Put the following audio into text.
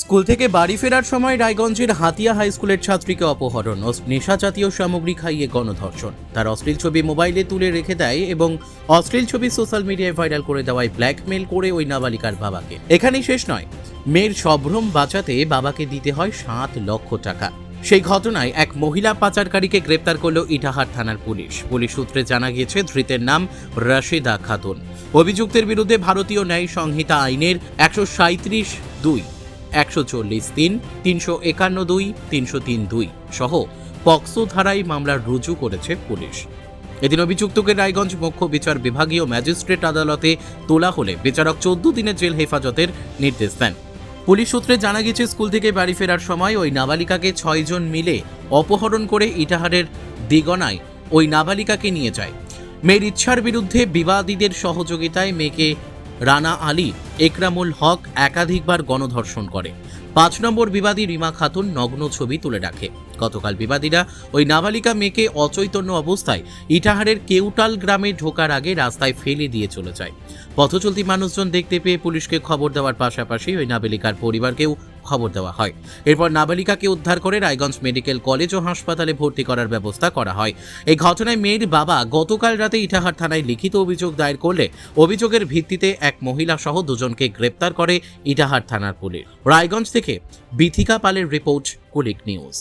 School থেকে বাড়ি ফেরার সময় রায়গঞ্জের হাতিয়া হাই স্কুলের ছাত্রীকে অপহরণ ও নেশা জাতীয় সামগ্রী খাইয়ে গণধর্ষণ। তার অশ্লীল ছবি মোবাইলে তুলে রেখে দেয় এবং অশ্লীল ছবি সোশ্যাল মিডিয়ায় ভাইরাল করে দেওয়ায় ব্ল্যাকমেল করে ওই নাবালিকার বাবাকে। এখানেই শেষ নয়, মেয়ের সম্ভ্রম বাঁচাতে বাবাকে দিতে হয় 7 লক্ষ টাকা। সেই ঘটনায় এক মহিলা পাচারকারীকে গ্রেপ্তার করল ইটাহার থানার পুলিশ। পুলিশ সূত্রে জানা গিয়েছে, ধৃতের নাম রাশিদা খাতুন। অভিযুক্তের বিরুদ্ধে ভারতীয় ন্যায় সংহিতা আইনের 137(2), 140(3), 351(2), 303(2) সহ পক্সো ধারায় মামলা রুজু করেছে পুলিশ। এদিন অভিযুক্তকে রায়গঞ্জ মুখ্য বিচার বিভাগীয় ম্যাজিস্ট্রেট আদালতে তোলা হলে বিচারক 14 দিনের জেল হেফাজতের নির্দেশ দেন। পুলিশ সূত্রে জানা গেছে, স্কুল থেকে বাড়ি ফেরার সময় ওই নাবালিকাকে 6 জন মিলে অপহরণ করে ইটাহারের দিগনায় ওই নাবালিকাকে নিয়ে যায়। মেয়ের ইচ্ছার বিরুদ্ধে বিবাদীদের সহযোগিতায় মেয়েকে রানা আলী একরামুল হক একাধিকবার গণধর্ষণ করে। 5 নম্বর বিবাদী রিমা খাতুন নগ্ন ছবি তুলে রাখে। গতকাল বিবাদীরা ওই নাবালিকা মেয়েকে অচৈতন্য অবস্থায় ইটাহারের কেউটাল গ্রামে ঢোকার আগে রাস্তায় ফেলে দিয়ে চলে যায়। পথচলতি মানুষজন দেখতে পেয়ে পুলিশকে খবর দেওয়ার পাশাপাশি ওই নাবালিকার পরিবারকেও খবর দেওয়া হয়। এরপর নাবালিকাকে উদ্ধার করে রায়গঞ্জ মেডিকেল কলেজ ও হাসপাতালে ভর্তি করার ব্যবস্থা করা হয়। এই ঘটনায় মেয়ের বাবা গতকাল রাতে ইটাহার থানায় লিখিত অভিযোগ দায়ের করলে অভিযোগের ভিত্তিতে এক মহিলা সহ 2 জনকে গ্রেপ্তার করে ইটাহার থানার পুলিশ। রায়গঞ্জ থেকে বিথিকা পালের রিপোর্ট, কুলিক নিউজ।